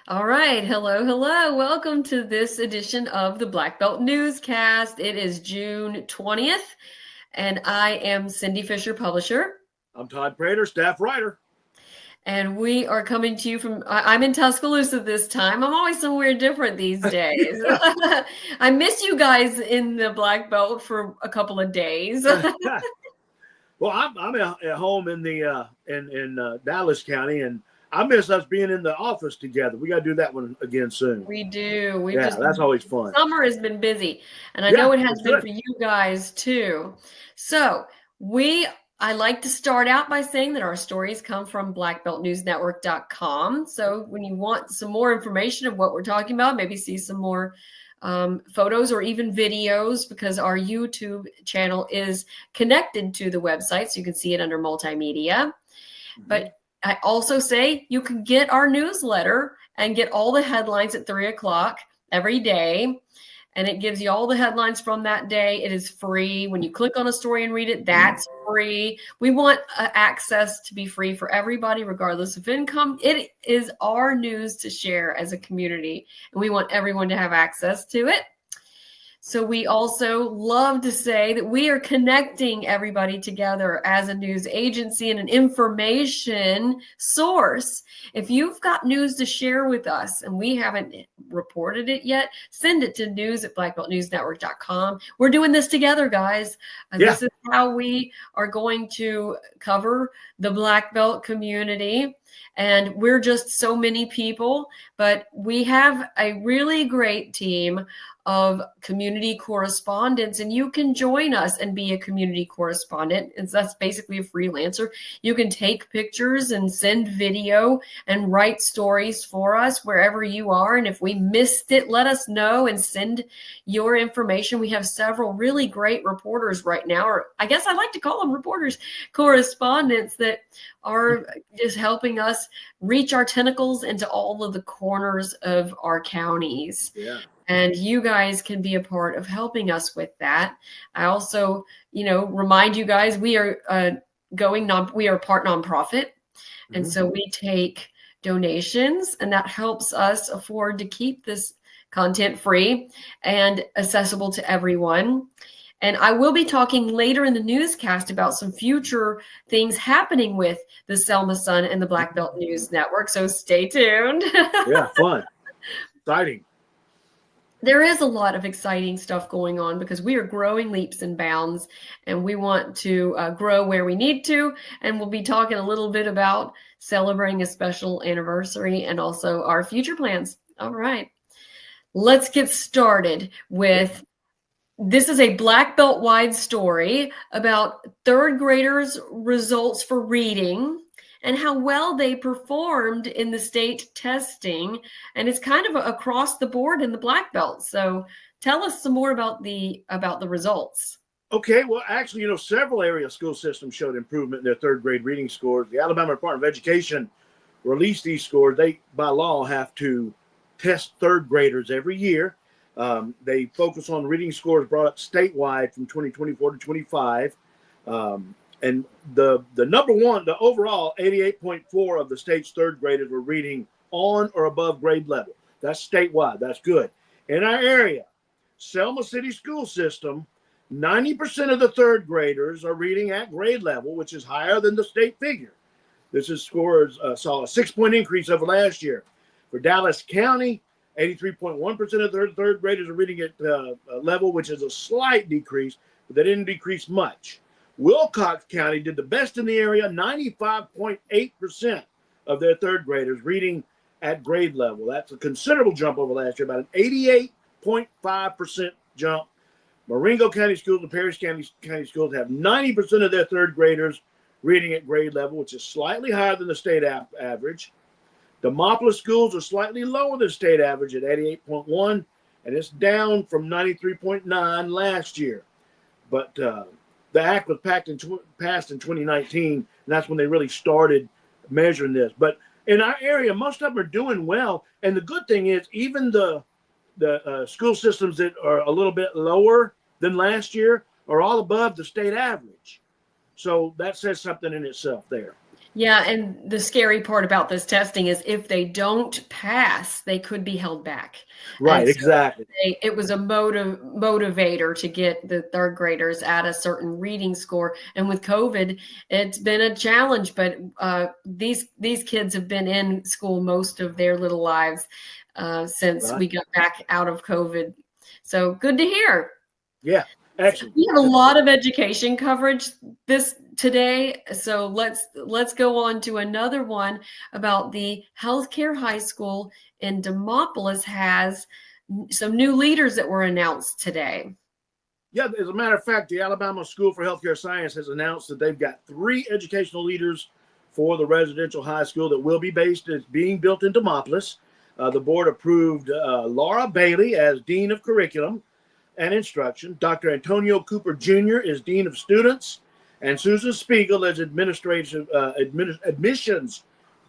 All right. Hello, hello. Welcome to this edition of the Black Belt Newscast. It is June 20th, and I am Cindy Fisher, publisher. I'm Todd Prater, staff writer. And we are coming to you from, I'm in Tuscaloosa this time. I'm always somewhere different these days. I miss you guys in the Black Belt for a couple of days. Well, I'm at home in the in Dallas County, and I miss us being in the office together. We got to do that one again soon. We do. That's always fun. Summer has been busy, and I know it has been good for you guys too. So I like to start out by saying that our stories come from blackbeltnewsnetwork.com. So when you want some more information of what we're talking about, maybe see some more photos or even videos, because our YouTube channel is connected to the website, so you can see it under multimedia. But I also say you can get our newsletter and get all the headlines at 3:00 every day. And it gives you all the headlines from that day. It is free. When you click on a story and read it, that's free. We want access to be free for everybody, regardless of income. It is our news to share as a community, and we want everyone to have access to it. So we also love to say that we are connecting everybody together as a news agency and an information source. If you've got news to share with us and we haven't reported it yet, send it to news@blackbeltnewsnetwork.com. We're doing this together, guys. This is how we are going to cover the Black Belt community. And we're just so many people, but we have a really great team of community correspondents, and you can join us and be a community correspondent. And that's basically a freelancer. You can take pictures and send video and write stories for us wherever you are. And if we missed it, let us know and send your information. We have several really great reporters right now, or I guess I like to call them reporters, correspondents that are just helping us reach our tentacles into all of the corners of our counties. Yeah. And you guys can be a part of helping us with that. I also, remind you guys, we are we are part nonprofit. And so we take donations, and that helps us afford to keep this content free and accessible to everyone. And I will be talking later in the newscast about some future things happening with the Selma Sun and the Black Belt News Network. So stay tuned. Yeah, fun. Exciting. There is a lot of exciting stuff going on because we are growing leaps and bounds, and we want to grow where we need to. And we'll be talking a little bit about celebrating a special anniversary and also our future plans. All right, let's get started with, this is a Black Belt wide story about third graders' results for reading and how well they performed in the state testing. And it's kind of across the board in the Black Belt. So tell us some more about the results. Okay, well, actually, several area school systems showed improvement in their third grade reading scores. The Alabama Department of Education released these scores. They, by law, have to test third graders every year. They focus on reading scores brought up statewide from 2024 to 25. And the number one, the overall 88.4 of the state's third graders were reading on or above grade level. That's statewide. That's good. In our area, Selma City School System, 90% of the third graders are reading at grade level, which is higher than the state figure. This is scores saw a 6-point increase over last year. For Dallas County, 83.1% of their third graders are reading at level, which is a slight decrease, but they didn't decrease much. Wilcox County did the best in the area, 95.8% of their third graders reading at grade level. That's a considerable jump over last year, about an 88.5% jump. Marengo County Schools and Parrish County Schools have 90% of their third graders reading at grade level, which is slightly higher than the state average. Demopolis schools are slightly lower than state average at 88.1, and it's down from 93.9 last year. But the act was passed in 2019, and that's when they really started measuring this. But in our area, most of them are doing well. And the good thing is, even the school systems that are a little bit lower than last year are all above the state average. So that says something in itself there. Yeah, and the scary part about this testing is if they don't pass, they could be held back. And Right, so exactly. it was a motivator to get the third graders at a certain reading score. And with COVID, it's been a challenge, but these kids have been in school most of their little lives since Right. we got back out of COVID. So good to hear. Yeah, excellent. We have a lot of education coverage this today, so let's go on to another one about the healthcare high school in Demopolis has some new leaders that were announced today. Yeah, as a matter of fact, the Alabama School for Healthcare Science has announced that they've got 3 educational leaders for the residential high school that will be being built in Demopolis. The board approved Laura Bailey as Dean of Curriculum and Instruction. Dr. Antonio Cooper Jr. is Dean of Students, and Susan Spiegel as Admissions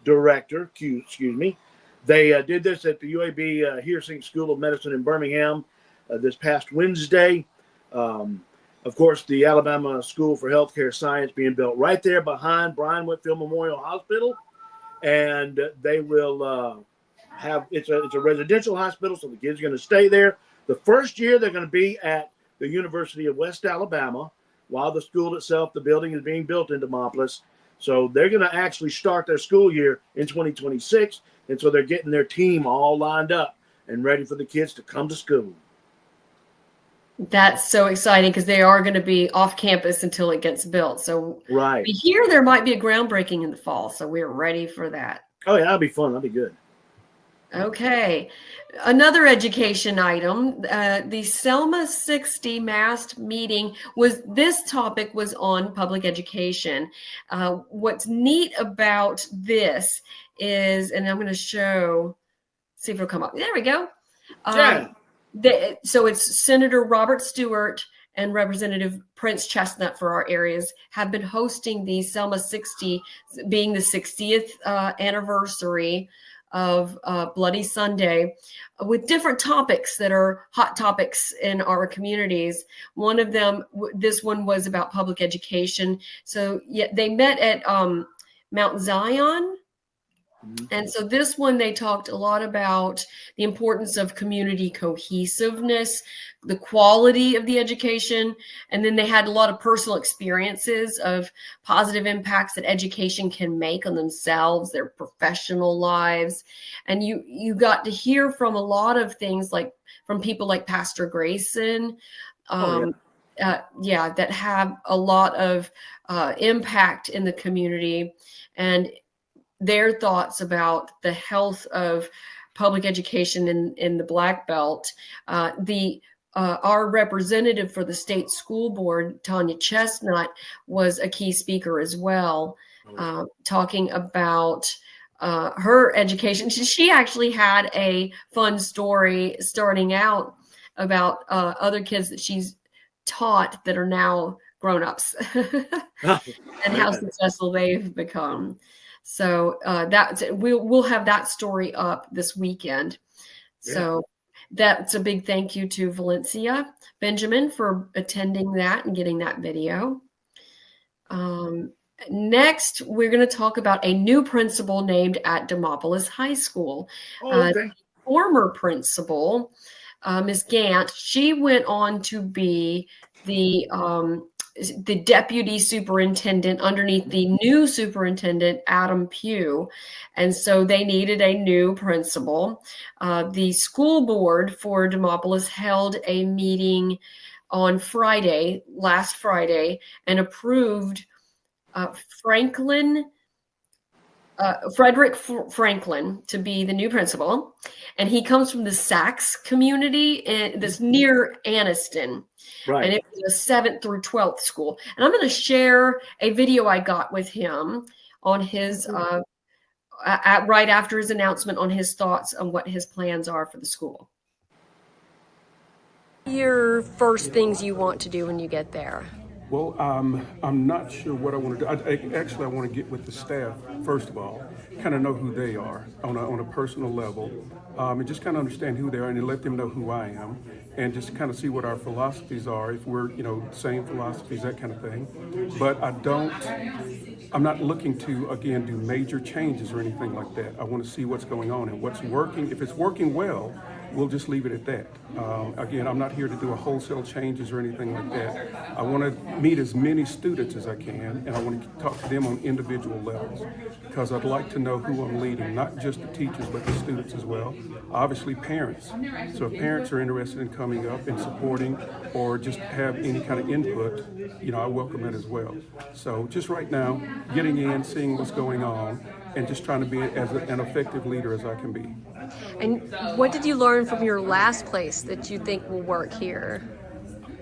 Director. Excuse me. They did this at the UAB Hearsink School of Medicine in Birmingham this past Wednesday. Of course, the Alabama School for Healthcare Science being built right there behind Brian Whitfield Memorial Hospital, and they will have it's a residential hospital, so the kids are going to stay there. The first year they're going to be at the University of West Alabama, while the school itself, the building is being built in Demopolis. So they're going to actually start their school year in 2026, and so they're getting their team all lined up and ready for the kids to come to school. That's so exciting because they are going to be off campus until it gets built. So Right. we hear there might be a groundbreaking in the fall, so we're ready for that. Oh yeah, that'll be fun. That'll be good. Okay. Another education item, the Selma 60 mass meeting this topic was on public education. What's neat about this is, and I'm going to see if it'll come up. There we go. Yeah. So it's Senator Robert Stewart and Representative Prince Chestnut for our areas have been hosting the Selma 60, being the 60th anniversary of Bloody Sunday, with different topics that are hot topics in our communities. One of them, this one was about public education. So yeah, they met at Mount Zion. And so this one, they talked a lot about the importance of community cohesiveness, the quality of the education, and then they had a lot of personal experiences of positive impacts that education can make on themselves, their professional lives. And you got to hear from a lot of things, like from people like Pastor Grayson, that have a lot of impact in the community, and their thoughts about the health of public education in the Black Belt. Our representative for the state school board, Tanya Chestnut, was a key speaker as well, talking about her education. She actually had a fun story starting out about other kids that she's taught that are now grown-ups and how successful they've become. So we'll have that story up this weekend. So that's a big thank you to Valencia Benjamin for attending that and getting that video. Next, we're going to talk about a new principal named at Demopolis High School. Former principal, Ms. Gant, she went on to be the deputy superintendent underneath the new superintendent, Adam Pugh. And so they needed a new principal. The school board for Demopolis held a meeting on last Friday, and approved Frederick Franklin to be the new principal. And he comes from the Sachs community that's near Anniston. Right. And it was a 7th through 12th school. And I'm going to share a video I got with him on his, right after his announcement, on his thoughts on what his plans are for the school. Your first things you want to do when you get there? Well, I'm not sure what I want to do. I want to get with the staff, first of all, kind of know who they are on a personal level, and just kind of understand who they are and let them know who I am, and just kind of see what our philosophies are, if we're, same philosophies, that kind of thing. But I don't I'm not looking to, again, do major changes or anything like that. I want to see what's going on and what's working. If it's working well, we'll just leave it at that. Again, I'm not here to do a wholesale changes or anything like that. I want to meet as many students as I can, and I want to talk to them on individual levels, because I'd like to know who I'm leading, not just the teachers, but the students as well. Obviously, parents. So if parents are interested in coming up and supporting or just have any kind of input, I welcome that as well. So just right now, getting in, seeing what's going on, and just trying to be as an effective leader as I can be. And what did you learn from your last place that you think will work here?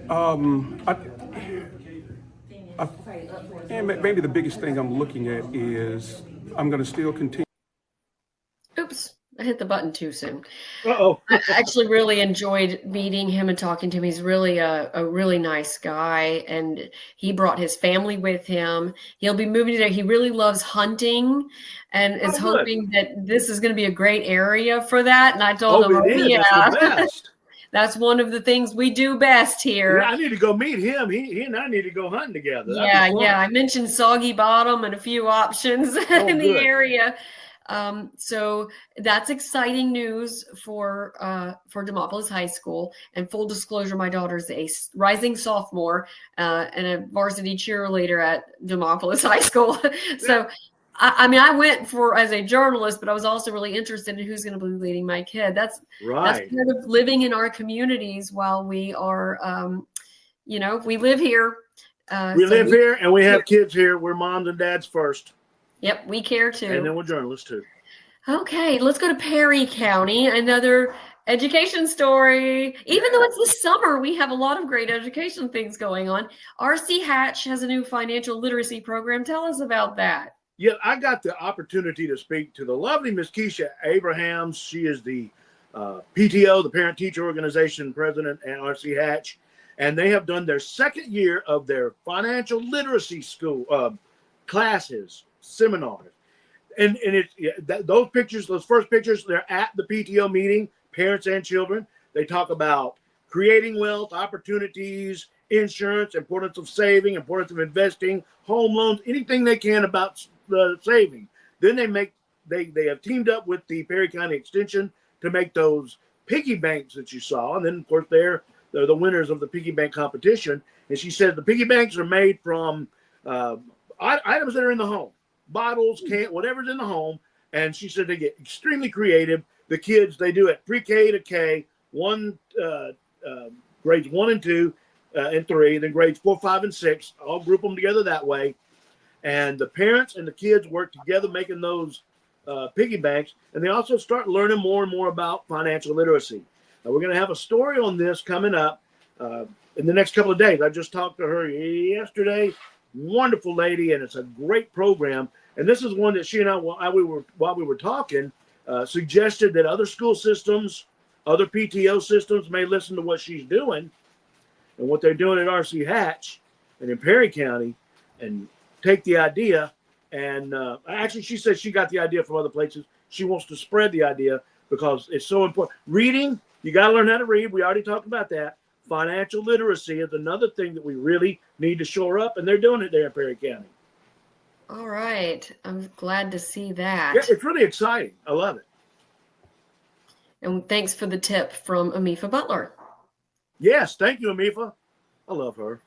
And maybe the biggest thing I'm looking at is I'm going to still continue. Oops, I hit the button too soon. Uh-oh. I actually really enjoyed meeting him and talking to him. He's really a really nice guy, and he brought his family with him. He'll be moving there. He really loves hunting and is hoping that this is going to be a great area for that. And I told him, yeah, that's the best. That's one of the things we do best here. Yeah, I need to go meet him. He and I need to go hunting together. Yeah. I mentioned Soggy Bottom and a few options in the area. So that's exciting news for Demopolis High School. And full disclosure, my daughter's a rising sophomore and a varsity cheerleader at Demopolis High School. So, I went as a journalist, but I was also really interested in who's going to be leading my kid. That's right. That's kind of living in our communities while we are, we live here. We live here and we have kids here. We're moms and dads first. Yep, we care too. And then we're journalists too. Okay, let's go to Perry County, another education story. Even though it's the summer, we have a lot of great education things going on. R.C. Hatch has a new financial literacy program. Tell us about that. Yeah, I got the opportunity to speak to the lovely Miss Keisha Abrahams. She is the PTO, the Parent Teacher Organization president at R.C. Hatch, and they have done their second year of their financial literacy school classes, seminars. And those first pictures, they're at the PTO meeting, parents and children. They talk about creating wealth, opportunities, insurance, importance of saving, importance of investing, home loans, anything they can about the saving. Then they have teamed up with the Perry County Extension to make those piggy banks that you saw. And then, of course, they're the winners of the piggy bank competition. And she said the piggy banks are made from items that are in the home. Bottles, cans, whatever's in the home. And she said they get extremely creative. The kids, they do it pre-K to K, grades 1 and 2 and 3, then grades 4, 5, and 6. I'll group them together that way. And the parents and the kids work together making those piggy banks. And they also start learning more and more about financial literacy. Now, we're going to have a story on this coming up in the next couple of days. I just talked to her yesterday. Wonderful lady, and it's a great program. And this is one that she and I, while we were talking, suggested that other school systems, other PTO systems may listen to what she's doing and what they're doing at R.C. Hatch and in Perry County and take the idea. And actually, she said she got the idea from other places. She wants to spread the idea because it's so important. Reading, you got to learn how to read. We already talked about that. Financial literacy is another thing that we really need to shore up, and they're doing it there in Perry County. All right. I'm glad to see that. Yeah, it's really exciting. I love it. And thanks for the tip from Amifa Butler. Yes, thank you, Amifa. I love her.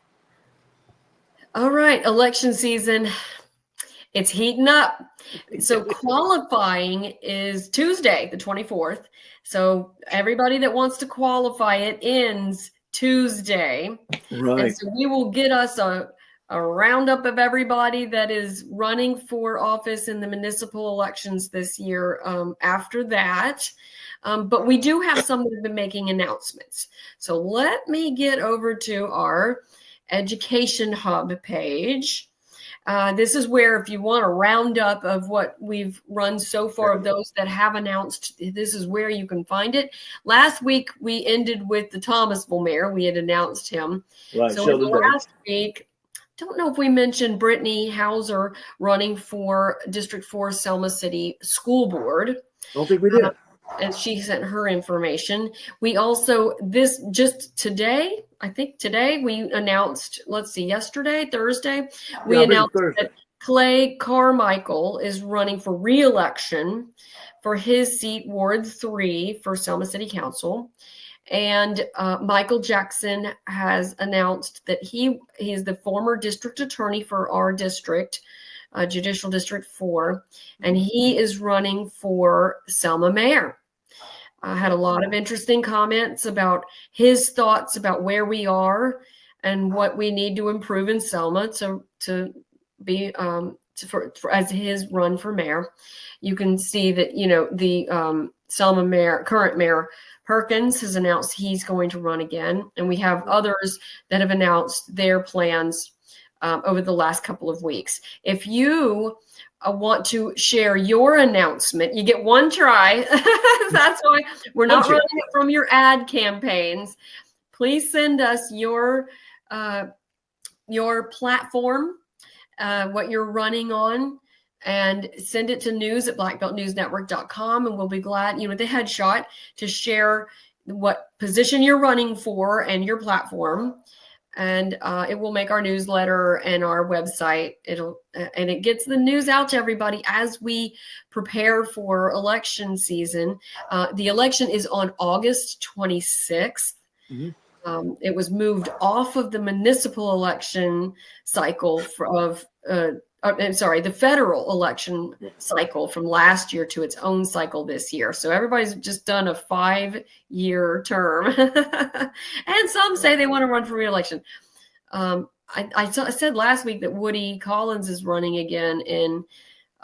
All right, election season. It's heating up. So qualifying is Tuesday, the 24th. So everybody that wants to qualify, it ends Tuesday. Right. And so we will get us a roundup of everybody that is running for office in the municipal elections this year after that. But we do have some that have been making announcements. So let me get over to our Education Hub page. This is where if you want a roundup of what we've run so far of those that have announced, this is where you can find it. Last week, we ended with the Thomasville mayor. We had announced him. Right. So last week, don't know if we mentioned Brittany Hauser running for District 4 Selma City School Board. Don't think we did. And she sent her information. We also, I think today we announced, Thursday, we announced that Clay Carmichael is running for re-election for his seat, Ward 3, for Selma City Council. And Michael Jackson has announced that he is the former district attorney for our district, Judicial District 4, and he is running for Selma mayor. I had a lot of interesting comments about his thoughts about where we are and what we need to improve in Selma to be for as his run for mayor. You can see that the Selma mayor, current mayor Perkins, has announced he's going to run again, and we have others that have announced their plans over the last couple of weeks. If you want to share your announcement, you get one try. That's why we're not running it from your ad campaigns. Please send us your platform, what you're running on, and send it to news@blackbeltnewsnetwork.com, and we'll be glad, with the headshot, to share what position you're running for and your platform. And it will make our newsletter and our website. It gets the news out to everybody as we prepare for election season. The election is on August 26th. Mm-hmm. It was moved off of the municipal election cycle the federal election cycle from last year to its own cycle this year. So everybody's just done a 5-year term. And some say they want to run for re-election. I said last week that Woody Collins is running again in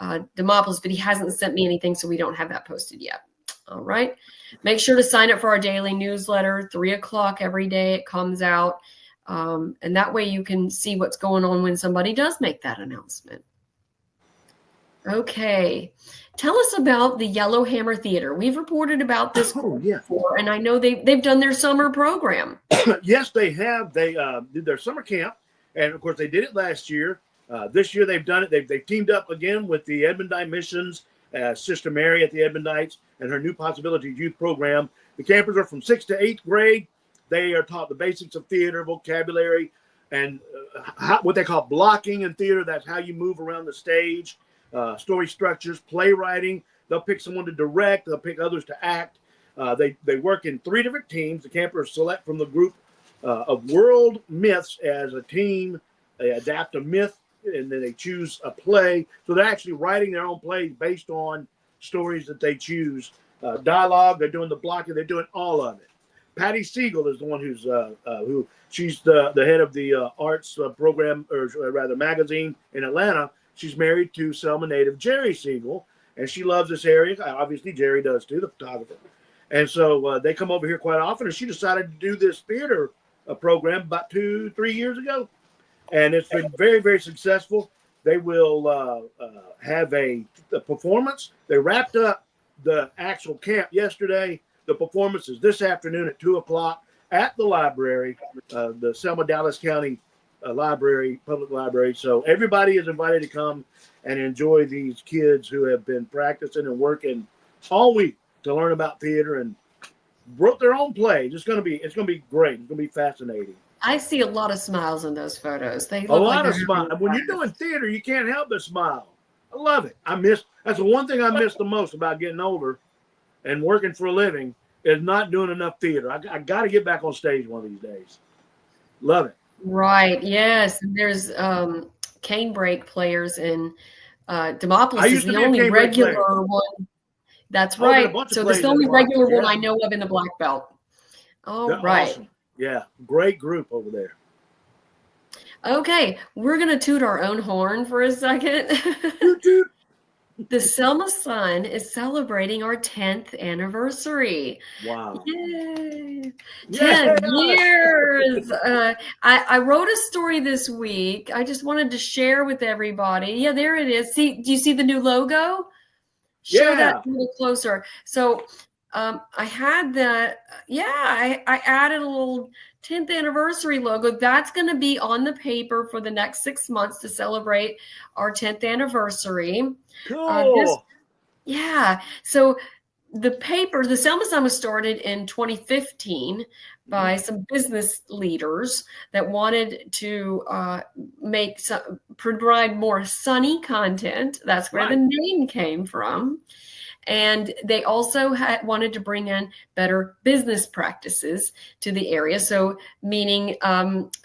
Demopolis, but he hasn't sent me anything, so we don't have that posted yet. All right. Make sure to sign up for our daily newsletter, 3:00 every day. It comes out. And that way you can see what's going on when somebody does make that announcement. Okay. Tell us about the Yellowhammer Theater. We've reported about this before, and I know they've done their summer program. Yes, they have. They did their summer camp, and of course they did it last year. This year they've done it. They've teamed up again with the Edmondite Missions, Sister Mary at the Edmondites, and her New Possibilities Youth Program. The campers are from 6th to 8th grade. They are taught the basics of theater, vocabulary, and what they call blocking in theater. That's how you move around the stage, story structures, playwriting. They'll pick someone to direct. They'll pick others to act. They work in 3 different teams. The campers select from the group of world myths as a team. They adapt a myth, and then they choose a play. So they're actually writing their own plays based on stories that they choose. Dialogue, they're doing the blocking. They're doing all of it. Patty Siegel is the one she's the head of the arts program, or rather magazine in Atlanta. She's married to Selma native Jerry Siegel, and she loves this area. Obviously, Jerry does too, the photographer. And so they come over here quite often, and she decided to do this theater program about 2-3 years ago. And it's been very, very successful. They will have a performance. They wrapped up the actual camp yesterday. The performance is this afternoon at 2:00 at the library, the Selma Dallas County Library, Public Library. So everybody is invited to come and enjoy these kids who have been practicing and working all week to learn about theater and wrote their own play. It's going to be great. It's going to be fascinating. I see a lot of smiles in those photos. They look a lot of smiles. When you're doing theater, you can't help but smile. I love it. That's the one thing I miss the most about getting older and working for a living, is not doing enough theater. I got to get back on stage one of these days. Love it. Right. Yes. And there's canebrake players in Demopolis is the only regular one. That's right. So that's the only regular one I know of in the Black Belt. Oh, right. Awesome. Yeah. Great group over there. Okay. We're going to toot our own horn for a second. Toot, toot. The Selma Sun is celebrating our 10th anniversary. Wow. Yay. 10 years. I wrote a story this week. I just wanted to share with everybody. Yeah, there it is. Do you see the new logo? Show that a little closer. So I had that. I added a little 10th anniversary logo. That's going to be on the paper for the next 6 months to celebrate our 10th anniversary. Cool. So the paper, the Selma Sun was started in 2015 by some business leaders that wanted to provide more sunny content. That's where the name came from. And they also wanted to bring in better business practices to the area. So meaning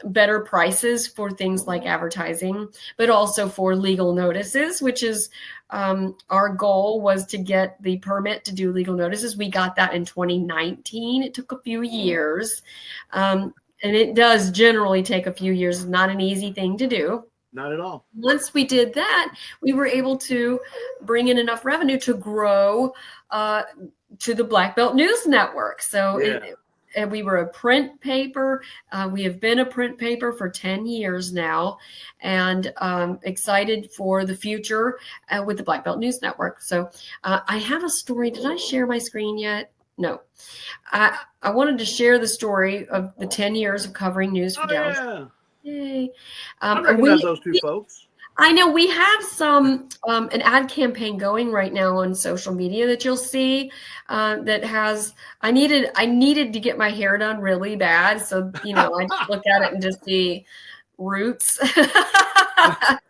better prices for things like advertising, but also for legal notices, which is our goal was to get the permit to do legal notices. We got that in 2019. It took a few years. And it does generally take a few years. It's not an easy thing to do. Not at all. Once we did that, we were able to bring in enough revenue to grow to the Black Belt News Network. So and we were a print paper. We have been a print paper for 10 years now, and excited for the future with the Black Belt News Network. So I have a story. Did I share my screen yet? No. I wanted to share the story of the 10 years of covering news for Dallas. Yeah. Yay. I recognize those two folks. I know we have some an ad campaign going right now on social media that you'll see that has I needed to get my hair done really bad. So, I just look at it and just see roots.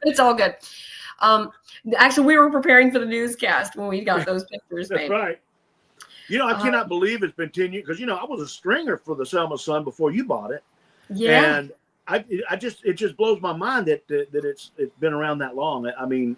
It's all good. Actually, we were preparing for the newscast when we got those pictures. That's right. I cannot believe it's been 10 years because, I was a stringer for the Selma Sun before you bought it. Yeah. And it just blows my mind that it's been around that long. I mean,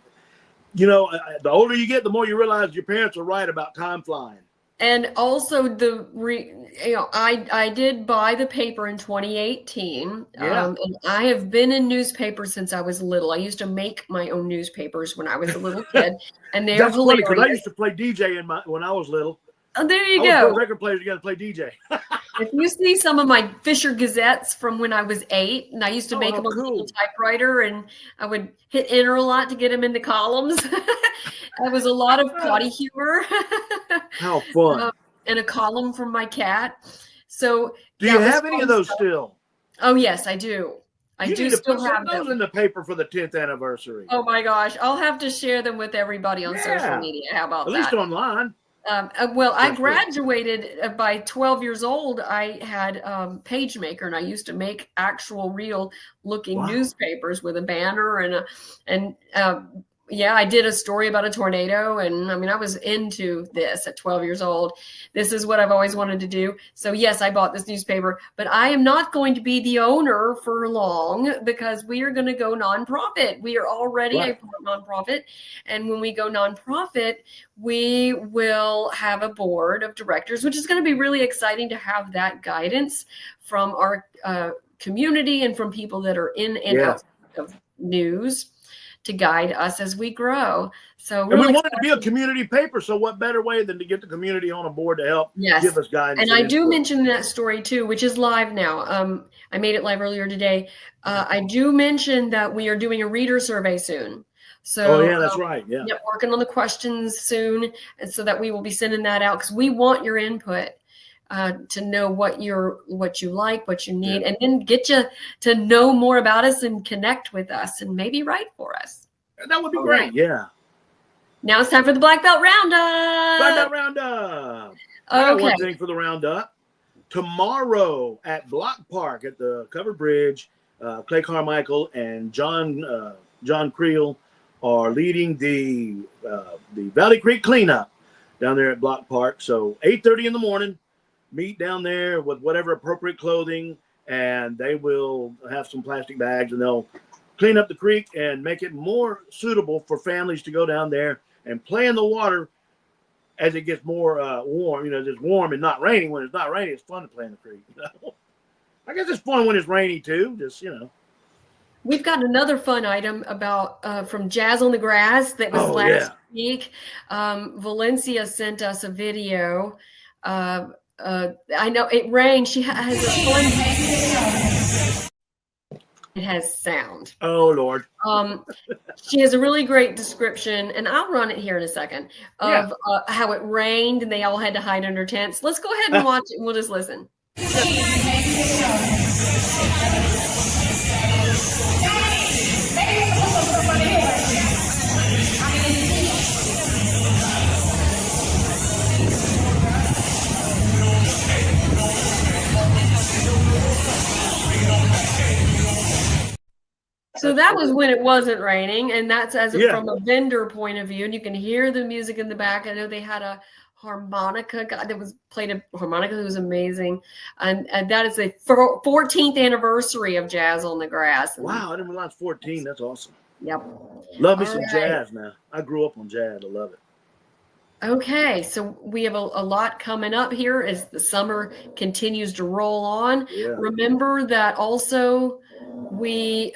the older you get, the more you realize your parents are right about time flying. And also I did buy the paper in 2018. And I have been in newspapers since I was little. I used to make my own newspapers when I was a little kid, and they're That's funny hilarious. because I used to play DJ when I was little. Oh, there you I go. was record players together to play DJ. If you see some of my Fisher Gazettes from when I was 8, and I used to make them on a little typewriter, and I would hit enter a lot to get them into columns. It was a lot of potty humor. How fun. And a column from my cat. So do you have any of those still? Oh, yes, I do. I do still have those in the paper for the 10th anniversary. Oh, my gosh. I'll have to share them with everybody on social media. How about that? At least online. I graduated by 12 years old. I had PageMaker, and I used to make actual real looking newspapers with a banner I did a story about a tornado, and I was into this at 12 years old. This is what I've always wanted to do. So yes, I bought this newspaper, but I am not going to be the owner for long because we are going to go nonprofit. We are already a nonprofit. And when we go nonprofit, we will have a board of directors, which is going to be really exciting to have that guidance from our community and from people that are in and out of news to guide us as we grow. So really, and we want it to be a community paper. So what better way than to get the community on a board to help give us guidance? And I do mention that story too, which is live now. I made it live earlier today. I do mention that we are doing a reader survey soon. So that's right. Yeah. Working on the questions soon. And so that we will be sending that out because we want your input. To know what you like, what you need, and then get you to know more about us and connect with us and maybe write for us. That would be great. Right. Yeah. Now it's time for the Black Belt Roundup. Black Belt Roundup. I got one thing for the Roundup. Tomorrow at Block Park at the Covered Bridge, Clay Carmichael and John Creel are leading the Valley Creek cleanup down there at Block Park. So 8:30 in the morning. Meet down there with whatever appropriate clothing, and they will have some plastic bags, and they'll clean up the creek and make it more suitable for families to go down there and play in the water as it gets more warm. It's warm and not raining. When it's not raining, it's fun to play in the creek. I guess it's fun when it's rainy too. We've got another fun item about from Jazz on the Grass that was last week. Valencia sent us a video. I know it rained. She has a fun. It has sound. Oh Lord. She has a really great description, and I'll run it here in a second of how it rained and they all had to hide under tents. Let's go ahead and watch it, and we'll just listen. that was when it wasn't raining, and that's from a vendor point of view, and you can hear the music in the back. I know they had a harmonica guy that played a harmonica that was amazing, and that is the 14th anniversary of Jazz on the Grass. Wow, I didn't realize 14. That's awesome. Yep. Love me some jazz now. I grew up on jazz. I love it. Okay, so we have a lot coming up here as the summer continues to roll on. Yeah. Remember that also we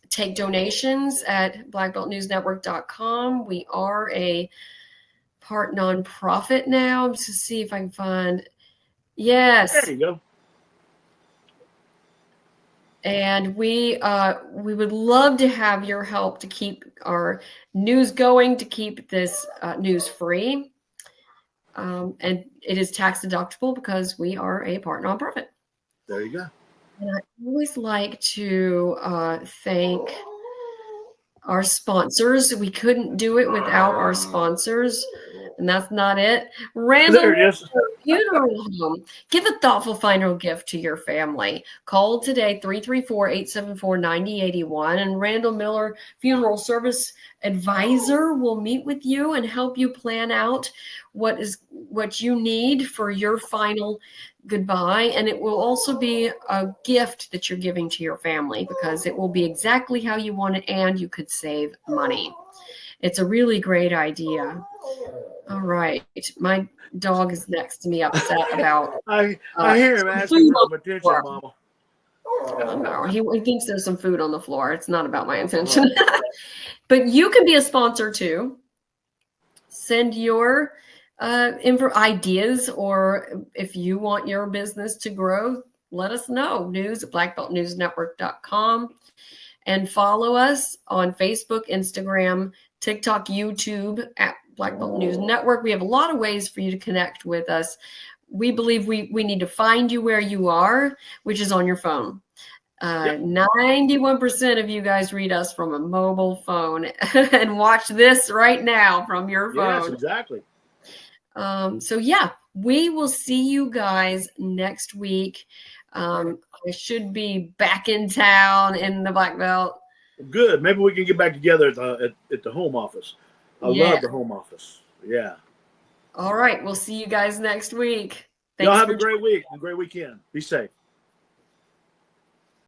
take donations at blackbeltnewsnetwork.com. We are a part nonprofit now. I'm just to see if I can find. Yes. There you go. And we would love to have your help to keep our news going, to keep this news free. And it is tax deductible because we are a part nonprofit. There you go. And I always like to thank our sponsors. We couldn't do it without our sponsors. And that's not it. Randall Funeral Home. Give a thoughtful final gift to your family. Call today, 334-874-9081. And Randall Miller Funeral Service Advisor will meet with you and help you plan out what you need for your final goodbye. And it will also be a gift that you're giving to your family because it will be exactly how you want it and you could save money. It's a really great idea. All right. My dog is next to me upset about. I hear him asking for some attention, Mama. No, he thinks there's some food on the floor. It's not about my attention. But you can be a sponsor too. Send your ideas, or if you want your business to grow, let us know. News at blackbeltnewsnetwork.com. And follow us on Facebook, Instagram, TikTok, YouTube at Black Belt News Network. We have a lot of ways for you to connect with us. We believe we need to find you where you are, which is on your phone. 91% of you guys read us from a mobile phone and watch this right now from your phone. Yes, exactly. So yeah, we will see you guys next week. I should be back in town in the Black Belt. Good. Maybe we can get back together at the home office. I love the home office. Yeah. All right. We'll see you guys next week. Y'all have a great week, a great weekend. Be safe.